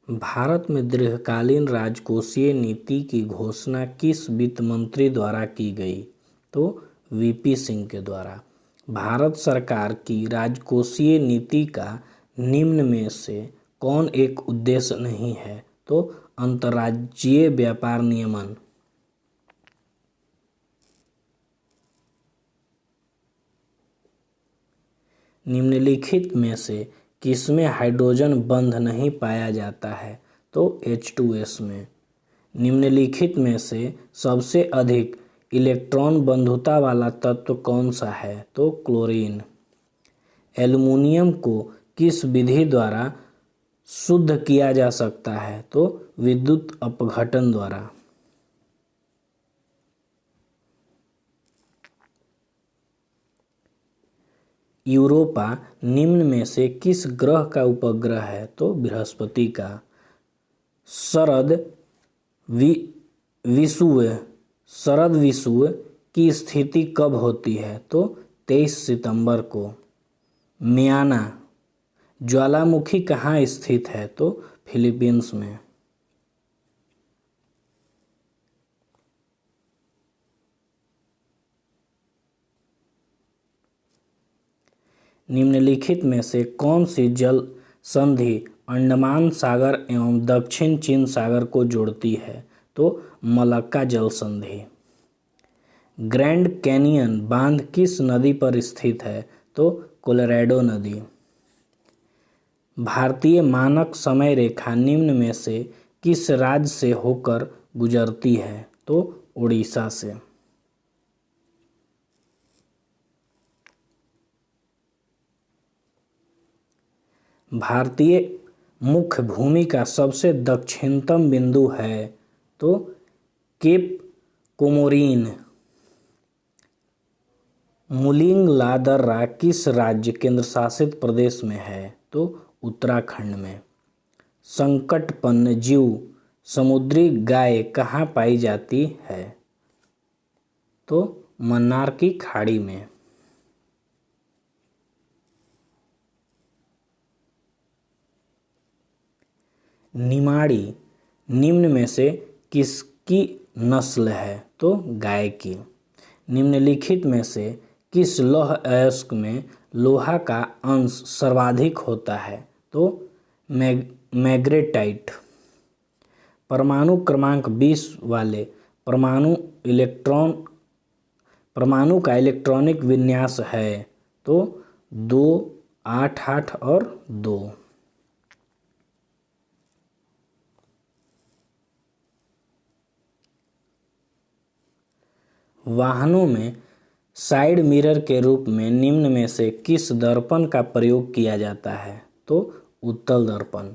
भारत में दीर्घकालीन राजकोषीय नीति की घोषणा किस वित्त मंत्री द्वारा की गई? तो वीपी सिंह के द्वारा। भारत सरकार की राजकोषीय नीति का निम्न में से कौन एक उद्देश्य नहीं है? तो अंतर्राज्यीय व्यापार नियमन। निम्नलिखित में से किसमें हाइड्रोजन बंध नहीं पाया जाता है? तो H2S में। निम्नलिखित में से सबसे अधिक इलेक्ट्रॉन बंधुता वाला तत्व कौन सा है? तो क्लोरीन। एल्युमिनियम को किस विधि द्वारा शुद्ध किया जा सकता है? तो विद्युत अपघटन द्वारा। यूरोपा निम्न में से किस ग्रह का उपग्रह है? तो बृहस्पति का। शरद विषुव की स्थिति कब होती है? तो 23 सितंबर को। म्याना ज्वालामुखी कहाँ स्थित है? तो फिलीपींस में। निम्नलिखित में से कौन सी जल संधि अंडमान सागर एवं दक्षिण चीन सागर को जोड़ती है? तो मलक्का जल संधि। ग्रैंड कैनियन बांध किस नदी पर स्थित है? तो कोलोराडो नदी। भारतीय मानक समय रेखा निम्न में से किस राज्य से होकर गुजरती है? तो उड़ीसा से। भारतीय मुख्य भूमि का सबसे दक्षिणतम बिंदु है? तो केप कोमोरीन। मुलिंग दर्रा किस राज्य केंद्रशासित प्रदेश में है? तो उत्तराखंड में। संकटपन्न जीव समुद्री गाय कहाँ पाई जाती है? तो मन्नार की खाड़ी में। निमाड़ी निम्न में से किसकी नस्ल है? तो गाय की। निम्नलिखित में से किस लौह अयस्क में लोहा का अंश सर्वाधिक होता है? तो मैग्नेटाइट। परमाणु क्रमांक 20 वाले परमाणु का इलेक्ट्रॉनिक विन्यास है? तो 2, 8, 8 और 2। वाहनों में साइड मिरर के रूप में निम्न में से किस दर्पण का प्रयोग किया जाता है? तो उत्तल दर्पण।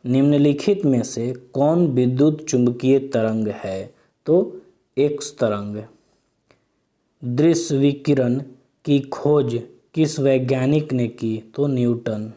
निम्नलिखित में से कौन विद्युत चुंबकीय तरंग है? तो एक्स तरंग। दृश्य विकिरण की खोज किस वैज्ञानिक ने की? तो न्यूटन।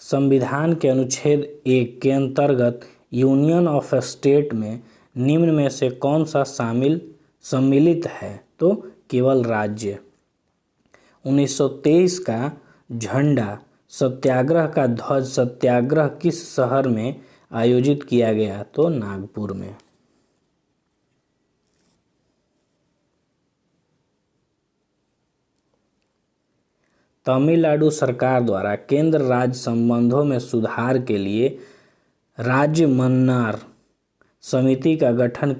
संविधान के अनुच्छेद 1 के अंतर्गत यूनियन ऑफ स्टेट में निम्न में से कौन सा सम्मिलित है? तो केवल राज्य। 1923 का झंडा सत्याग्रह का ध्वज सत्याग्रह किस शहर में आयोजित किया गया? तो नागपुर में। तमिलनाडु सरकार द्वारा केंद्र राज्य संबंधों में सुधार के लिए राज्य मन्नार समिति का गठन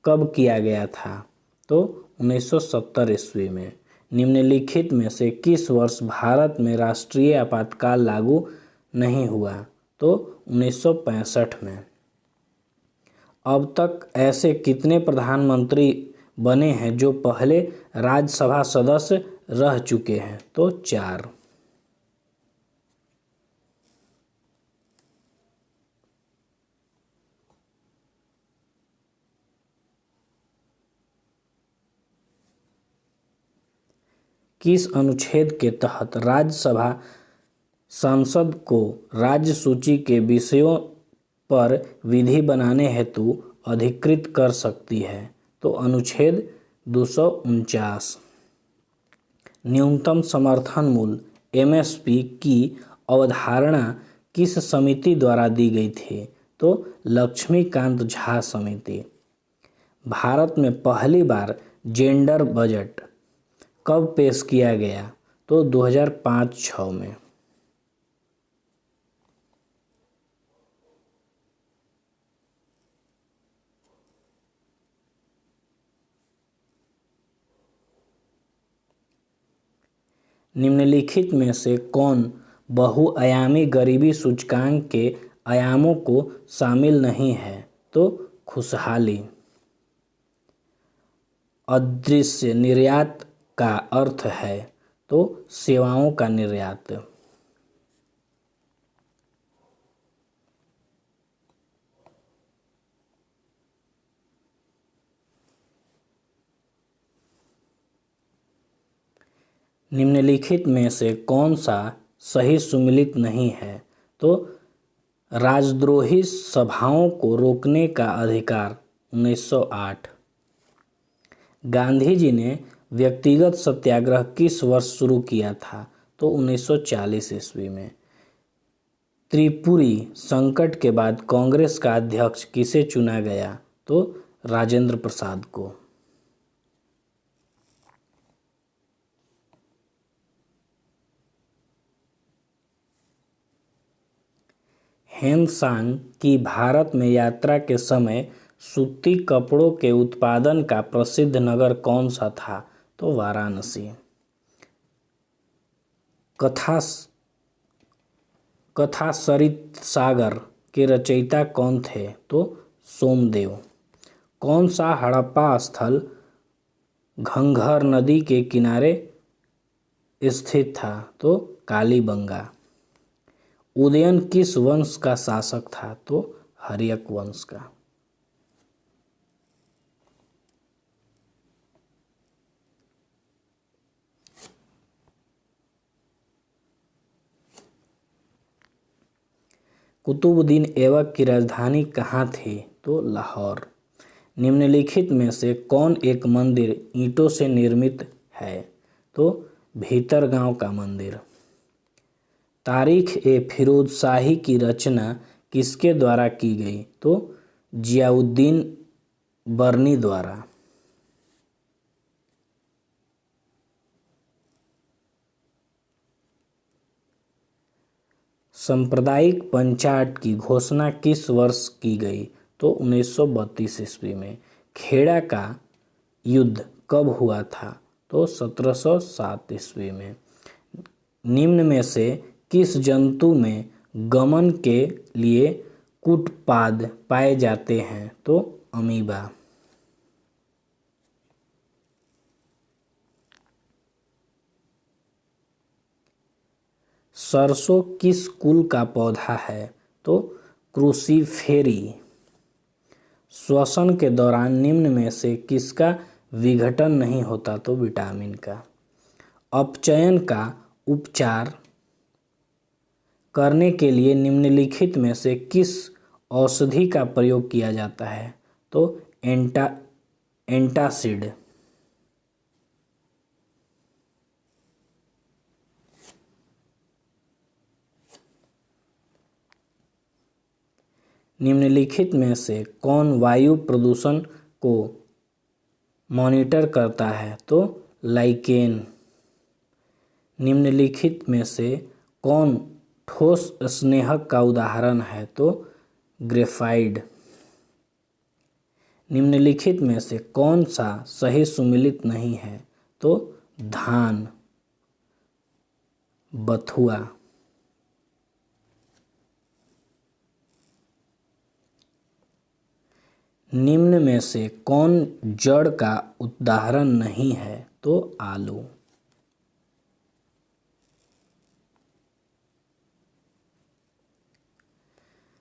कब किया गया था? तो 1970 ईस्वी में। निम्नलिखित में से किस वर्ष भारत में राष्ट्रीय आपातकाल लागू नहीं हुआ? तो 1965 में। अब तक ऐसे कितने प्रधानमंत्री बने हैं जो पहले राज्यसभा सदस्य रह चुके हैं? तो 4। किस अनुच्छेद के तहत राज्यसभा सांसद को राज्य सूची के विषयों पर विधि बनाने हेतु अधिकृत कर सकती है? तो अनुच्छेद 249। न्यूनतम समर्थन मूल्य एमएसपी की अवधारणा किस समिति द्वारा दी गई थी? तो लक्ष्मीकांत झा समिति। भारत में पहली बार जेंडर बजट कब पेश किया गया? तो 2005-06 में। निम्नलिखित में से कौन बहुआयामी गरीबी सूचकांक के आयामों को शामिल नहीं है? तो खुशहाली। अदृश्य निर्यात का अर्थ है? तो सेवाओं का निर्यात। निम्नलिखित में से कौन सा सही सुमेलित नहीं है? तो राजद्रोही सभाओं को रोकने का अधिकार 1908। गांधी जी ने व्यक्तिगत सत्याग्रह किस वर्ष शुरू किया था? तो 1940 ईस्वी में। त्रिपुरी संकट के बाद कांग्रेस का अध्यक्ष किसे चुना गया? तो राजेंद्र प्रसाद को। हेनसांग की भारत में यात्रा के समय सूती कपड़ों के उत्पादन का प्रसिद्ध नगर कौन सा था? तो वाराणसी। कथासरित सागर के रचयिता कौन थे? तो सोमदेव। कौन सा हड़प्पा स्थल घंघर नदी के किनारे स्थित था? तो कालीबंगा। उदयन किस वंश का शासक था? तो हर्यक वंश का। कुतुबुद्दीन ऐबक की राजधानी कहाँ थी? तो लाहौर। निम्नलिखित में से कौन एक मंदिर ईंटों से निर्मित है? तो भीतरगांव का मंदिर। तारीख-ए-फिरोजशाही की रचना किसके द्वारा की गई? तो जियाउद्दीन बर्नी द्वारा। सांप्रदायिक पंचायत की घोषणा किस वर्ष की गई? तो 1932 ईस्वी में। खेड़ा का युद्ध कब हुआ था? तो 1707 ईस्वी में। निम्न में से किस जंतु में गमन के लिए कूटपाद पाए जाते हैं? तो अमीबा। सरसों किस कुल का पौधा है? तो क्रूसीफेरी। श्वसन के दौरान निम्न में से किसका विघटन नहीं होता? तो विटामिन का। अपचयन का उपचार करने के लिए निम्नलिखित में से किस औषधि का प्रयोग किया जाता है? तो एंटासिड। निम्नलिखित में से कौन वायु प्रदूषण को मॉनिटर करता है? तो लाइकेन। निम्नलिखित में से कौन ठोस स्नेहक का उदाहरण है? तो ग्रेफाइट। निम्नलिखित में से कौन सा सही सुमेलित नहीं है? तो धान, बथुआ। निम्न में से कौन जड़ का उदाहरण नहीं है? तो आलू।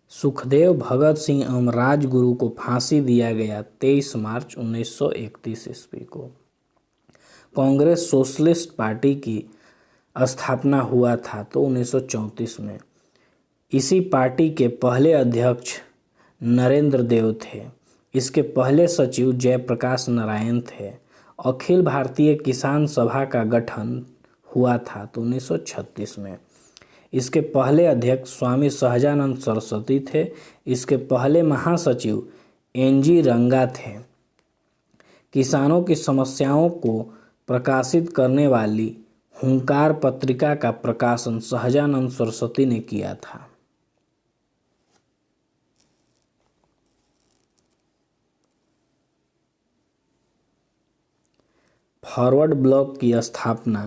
सुखदेव, भगत सिंह एवं राजगुरु को फांसी दिया गया 23 मार्च 1931 ईस्वी को। कांग्रेस सोशलिस्ट पार्टी की स्थापना हुआ था तो 1934 में। इसी पार्टी के पहले अध्यक्ष नरेंद्र देव थे। इसके पहले सचिव जयप्रकाश नारायण थे। अखिल भारतीय किसान सभा का गठन हुआ था? तो 1936 में। इसके पहले अध्यक्ष स्वामी सहजानंद सरस्वती थे। इसके पहले महासचिव एनजी रंगा थे। किसानों की समस्याओं को प्रकाशित करने वाली हुंकार पत्रिका का प्रकाशन सहजानंद सरस्वती ने किया था। फॉरवर्ड ब्लॉक की स्थापना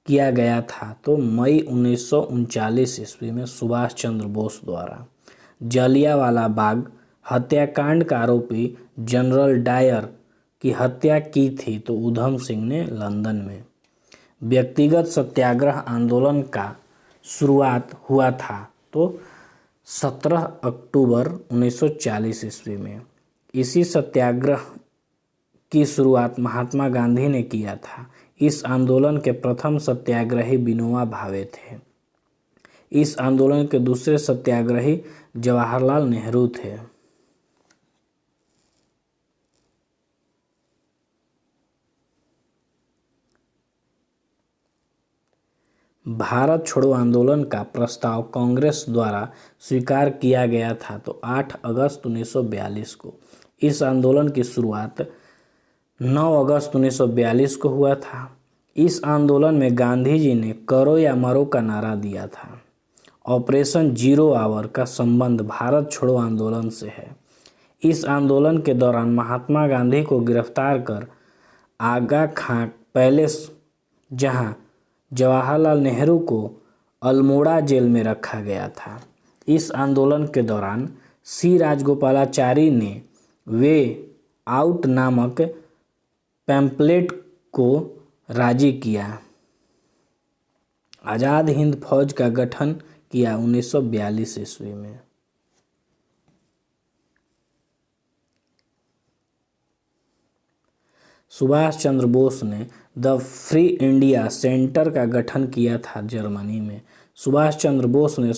किया गया था? तो मई 1939 ईस्वी में सुभाष चंद्र बोस द्वारा। जलियांवाला बाग हत्याकांड का आरोपी जनरल डायर की हत्या की थी? तो ऊधम सिंह ने लंदन में। व्यक्तिगत सत्याग्रह आंदोलन का शुरुआत हुआ था? तो 17 अक्टूबर 1940 ईस्वी में। इसी सत्याग्रह की शुरुआत महात्मा गांधी ने किया था। इस आंदोलन के प्रथम सत्याग्रही विनोबा भावे थे। इस आंदोलन के दूसरे सत्याग्रही जवाहरलाल नेहरू थे। भारत छोड़ो आंदोलन का प्रस्ताव कांग्रेस द्वारा स्वीकार किया गया था? तो 8 अगस्त 1942 को। इस आंदोलन की शुरुआत 9 अगस्त 1942 को हुआ था। इस आंदोलन में गांधी जी ने करो या मरो का नारा दिया था। ऑपरेशन जीरो आवर का संबंध भारत छोड़ो आंदोलन से है। इस आंदोलन के दौरान महात्मा गांधी को गिरफ्तार कर आगा खां पैलेस, जहां जवाहरलाल नेहरू को अल्मोड़ा जेल में रखा गया था। इस आंदोलन के दौरान सी राजगोपालाचारी ने वे आउट नामक पैम्पलेट को राजी किया। आज़ाद हिंद फौज का गठन किया 1942 ईस्वी में। सुभाष चंद्र बोस ने द फ्री इंडिया सेंटर का गठन किया था जर्मनी में। सुभाष चंद्र बोस ने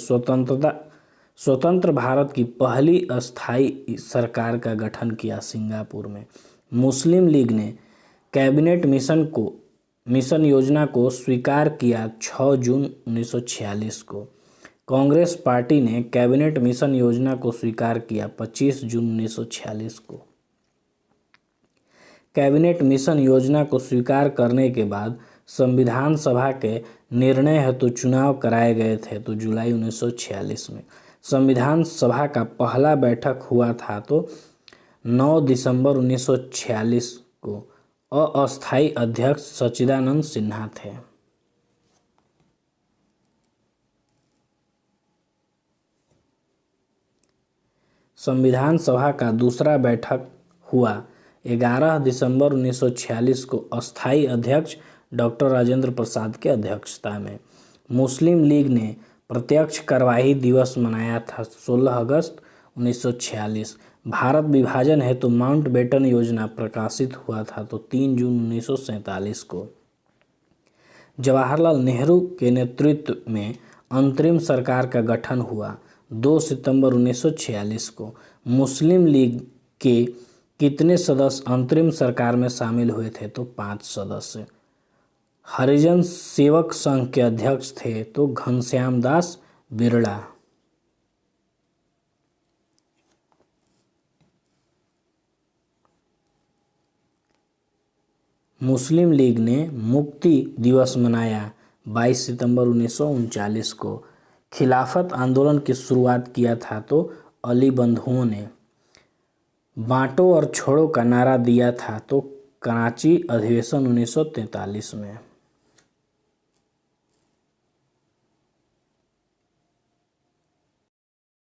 स्वतंत्र भारत की पहली अस्थायी सरकार का गठन किया सिंगापुर में। मुस्लिम लीग ने कैबिनेट मिशन योजना को स्वीकार किया 6 जून 1946 को। कांग्रेस पार्टी ने कैबिनेट मिशन योजना को स्वीकार किया 25 जून 1946 को। कैबिनेट मिशन योजना को स्वीकार करने के बाद संविधान सभा के निर्णय हेतु चुनाव कराए गए थे? तो जुलाई 1946 में। संविधान सभा का पहला बैठक हुआ था? तो 9 दिसंबर 1946 को। अस्थायी अध्यक्ष सच्चिदानंद सिन्हा थे। संविधान सभा का दूसरा बैठक हुआ 11 दिसंबर 1946 को अस्थायी अध्यक्ष डॉक्टर राजेंद्र प्रसाद के अध्यक्षता में। मुस्लिम लीग ने प्रत्यक्ष कार्यवाही दिवस मनाया था 16 अगस्त 1946। भारत विभाजन हेतु माउंटबेटन योजना प्रकाशित हुआ था? तो 3 जून 1947 को। जवाहरलाल नेहरू के नेतृत्व में अंतरिम सरकार का गठन हुआ 2 सितंबर 1946 को। मुस्लिम लीग के कितने सदस्य अंतरिम सरकार में शामिल हुए थे? तो 5 सदस्य। हरिजन सेवक संघ के अध्यक्ष थे? तो घनश्याम दास बिरला। मुस्लिम लीग ने मुक्ति दिवस मनाया 22 सितंबर 1939 को। खिलाफत आंदोलन की शुरुआत किया था? तो अली बंधुओं ने। बांटो और छोड़ो का नारा दिया था? तो कराची अधिवेशन 1943 में।